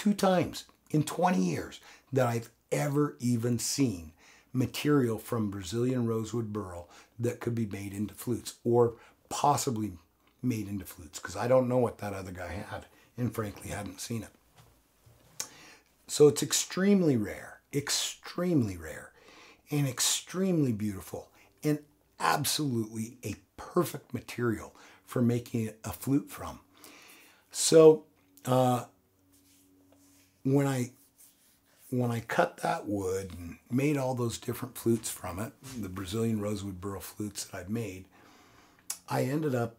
2 times in 20 years that I've ever even seen material from Brazilian rosewood burl that could be made into flutes, or possibly made into flutes, because I don't know what that other guy had, and frankly hadn't seen it. So it's extremely rare, and extremely beautiful, and absolutely a perfect material for making a flute from. So when I cut that wood and made all those different flutes from it, the Brazilian rosewood burl flutes that I've made, I ended up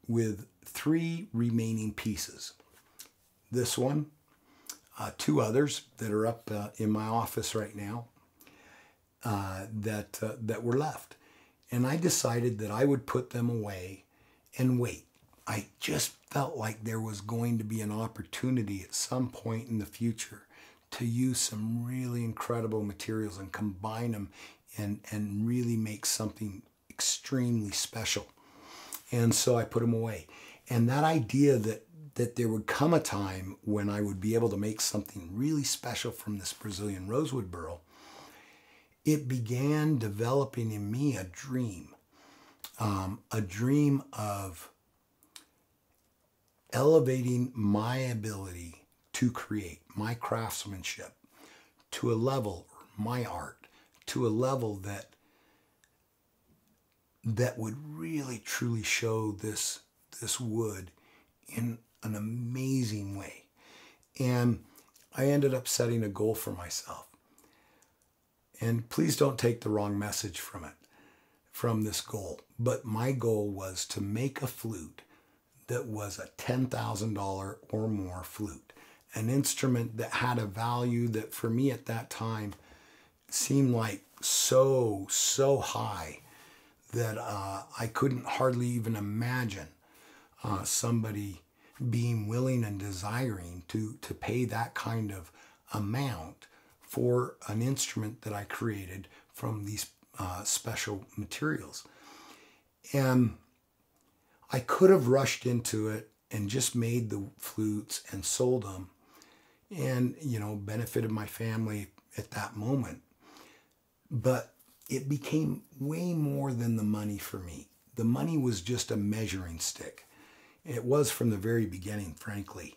with 3 remaining pieces. This one, 2 others that are up in my office right now that were left. And I decided that I would put them away and wait. I just felt like there was going to be an opportunity at some point in the future to use some really incredible materials and combine them and really make something extremely special. And so I put them away. And that idea that there would come a time when I would be able to make something really special from this Brazilian rosewood burl, it began developing in me a dream of elevating my ability to create, my craftsmanship, to a level, my art, to a level that would really truly show this wood in an amazing way. And I ended up setting a goal for myself. And please don't take the wrong message from this goal. But my goal was to make a flute that was a $10,000 or more flute. An instrument that had a value that for me at that time seemed like so high that I couldn't hardly even imagine somebody being willing and desiring to pay that kind of amount for an instrument that I created from these special materials. And I could have rushed into it and just made the flutes and sold them and, benefited my family at that moment. But it became way more than the money for me. The money was just a measuring stick. It was from the very beginning, frankly.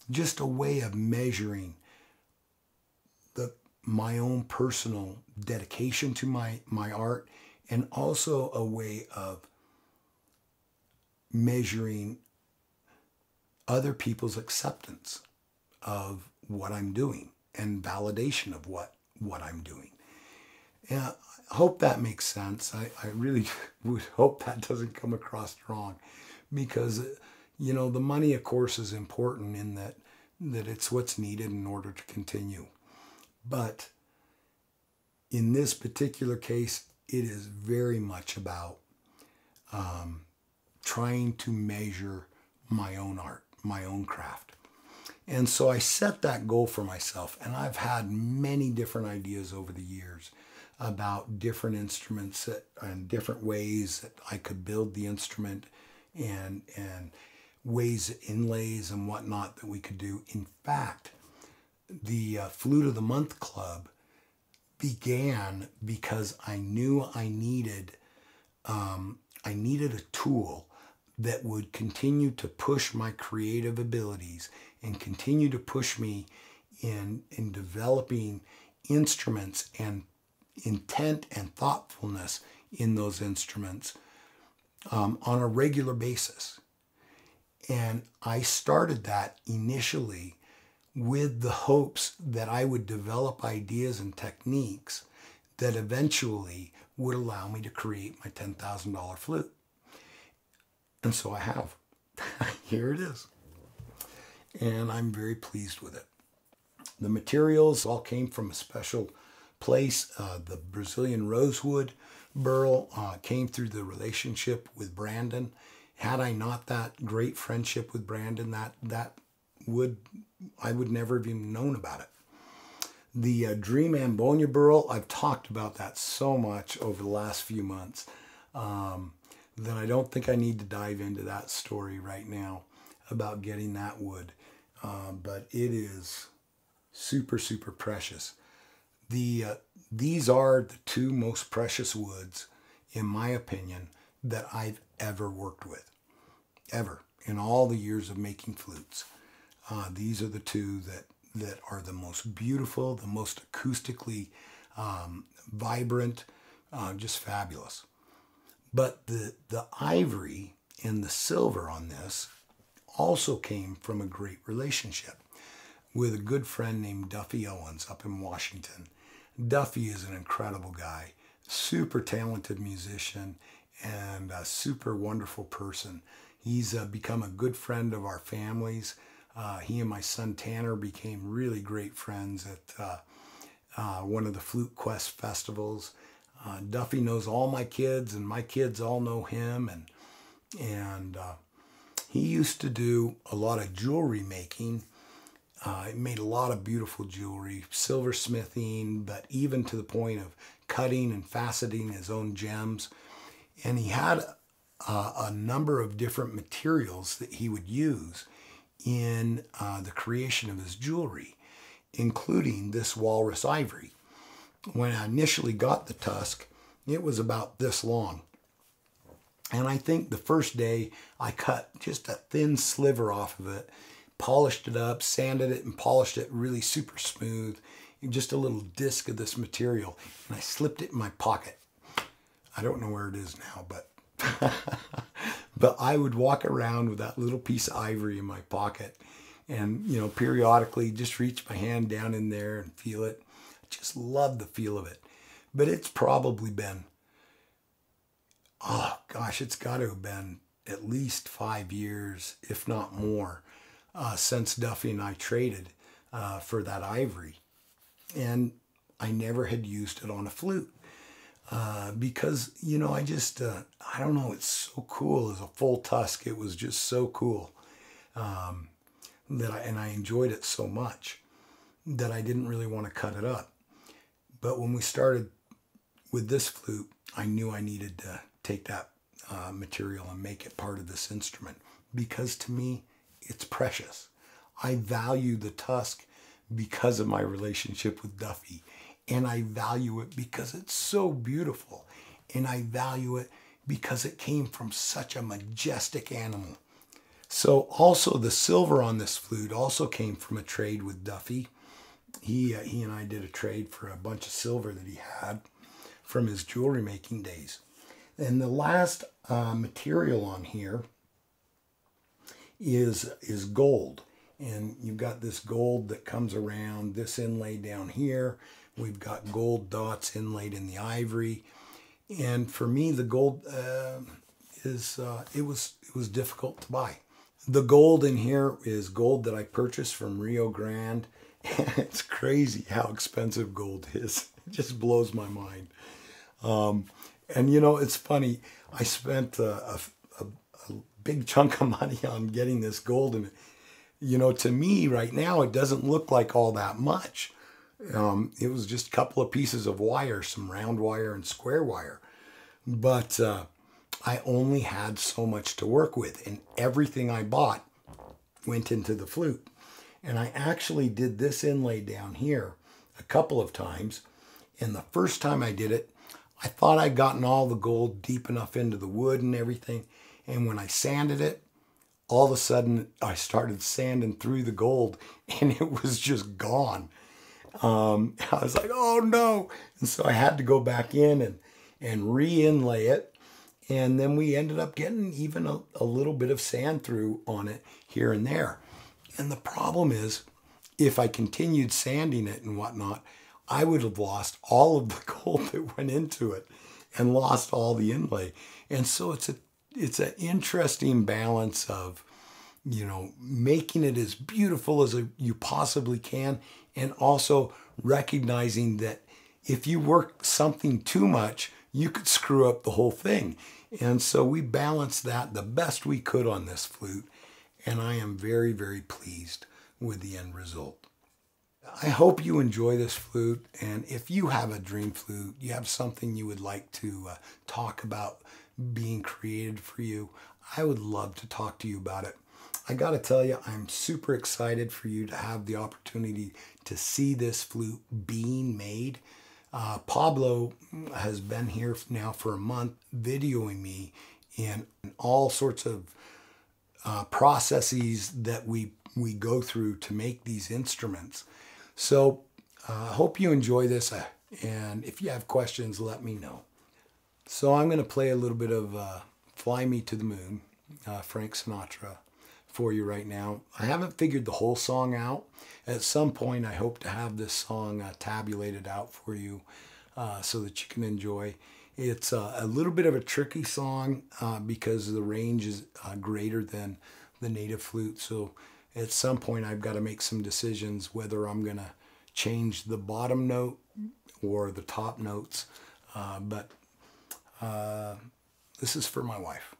Just a way of measuring my own personal dedication to my art, and also a way of measuring other people's acceptance of what I'm doing and validation of what I'm doing. And I hope that makes sense. I really would hope that doesn't come across wrong, because, the money, of course, is important in that it's what's needed in order to continue. But in this particular case, it is very much about trying to measure my own art, my own craft. And so I set that goal for myself, and I've had many different ideas over the years about different instruments and different ways that I could build the instrument and ways, inlays and whatnot that we could do. In fact, the Flute of the Month Club began because I knew I needed a tool that would continue to push my creative abilities and continue to push me in developing instruments and intent and thoughtfulness in those instruments on a regular basis. And I started that initially with the hopes that I would develop ideas and techniques that eventually would allow me to create my $10,000 flute. And so I have. Here it is. And I'm very pleased with it. The materials all came from a special place. The Brazilian rosewood burl came through the relationship with Brandon. Had I not that great friendship with Brandon, I would never have even known about it. The Dream Ambonia burl, I've talked about that so much over the last few months that I don't think I need to dive into that story right now about getting that wood. but it is super, super precious. These are the two most precious woods, in my opinion, that I've ever worked with, ever, in all the years of making flutes. These are the two that are the most beautiful, the most acoustically vibrant, just fabulous. But the ivory and the silver on this also came from a great relationship with a good friend named Duffy Owens up in Washington. Duffy is an incredible guy, super talented musician, and a super wonderful person. He's become a good friend of our families. He and my son Tanner became really great friends at one of the Flute Quest festivals. Duffy knows all my kids, and my kids all know him, and he used to do a lot of jewelry making. He made a lot of beautiful jewelry, silversmithing, but even to the point of cutting and faceting his own gems. And he had a number of different materials that he would use in the creation of his jewelry, including this walrus ivory. When I initially got the tusk, it was about this long. And I think the first day I cut just a thin sliver off of it, polished it up, sanded it and polished it really super smooth, just a little disc of this material, and I slipped it in my pocket. I don't know where it is now, but but I would walk around with that little piece of ivory in my pocket, and periodically just reach my hand down in there and feel it. I just love the feel of it. But it's probably been, oh gosh, it's got to have been at least 5 years, if not more, since Duffy and I traded for that ivory. And I never had used it on a flute because, I don't know, it's so cool as a full tusk. It was just so cool and I enjoyed it so much that I didn't really want to cut it up. But when we started with this flute, I knew I needed to take that material and make it part of this instrument, because to me, it's precious. I value the tusk because of my relationship with Duffy, and I value it because it's so beautiful, and I value it because it came from such a majestic animal. So also the silver on this flute also came from a trade with Duffy. He and I did a trade for a bunch of silver that he had from his jewelry making days. And the last material on here is gold. And you've got this gold that comes around this inlay down here. We've got gold dots inlaid in the ivory. And for me, the gold it was difficult to buy. The gold in here is gold that I purchased from Rio Grande. And it's crazy how expensive gold is. It just blows my mind. And it's funny. I spent a big chunk of money on getting this gold, and to me right now it doesn't look like all that much. It was just a couple of pieces of wire, some round wire and square wire, but I only had so much to work with, and everything I bought went into the flute. And I actually did this inlay down here a couple of times, and the first time I did it, I thought I'd gotten all the gold deep enough into the wood and everything. And when I sanded it, all of a sudden I started sanding through the gold and it was just gone. I was like, oh no. And so I had to go back in and re-inlay it. And then we ended up getting even a little bit of sand through on it here and there. And the problem is, if I continued sanding it and whatnot, I would have lost all of the gold that went into it and lost all the inlay. And so it's an interesting balance of, making it as beautiful as you possibly can, and also recognizing that if you work something too much, you could screw up the whole thing. And so we balanced that the best we could on this flute, and I am very, very pleased with the end result. I hope you enjoy this flute, and if you have a dream flute, you have something you would like to talk about being created for you, I would love to talk to you about it. I got to tell you, I'm super excited for you to have the opportunity to see this flute being made. Pablo has been here now for a month videoing me in all sorts of processes that we go through to make these instruments. So I hope you enjoy this, and if you have questions, let me know. So I'm going to play a little bit of Fly Me to the Moon, Frank Sinatra, for you right now. I haven't figured the whole song out. At some point I hope to have this song tabulated out for you so that you can enjoy. It's a little bit of a tricky song because the range is greater than the native flute. So at some point I've got to make some decisions whether I'm going to change the bottom note or the top notes. But this is for my wife.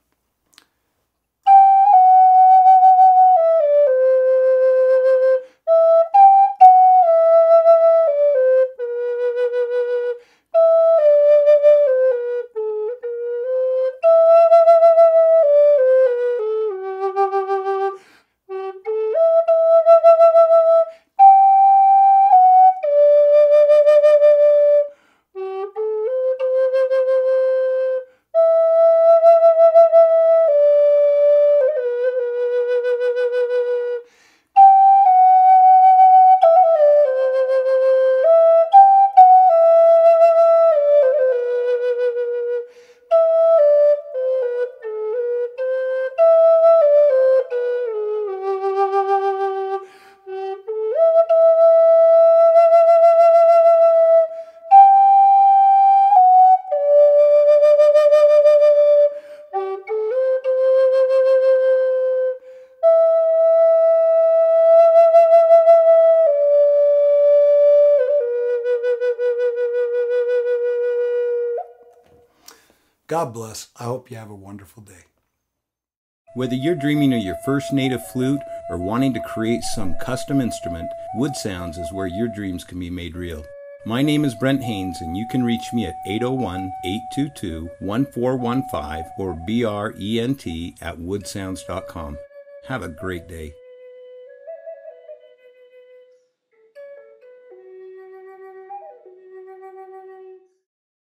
God bless. I hope you have a wonderful day. Whether you're dreaming of your first native flute or wanting to create some custom instrument, Woodsounds is where your dreams can be made real. My name is Brent Haynes, and you can reach me at 801-822-1415 or brent@woodsounds.com. Have a great day.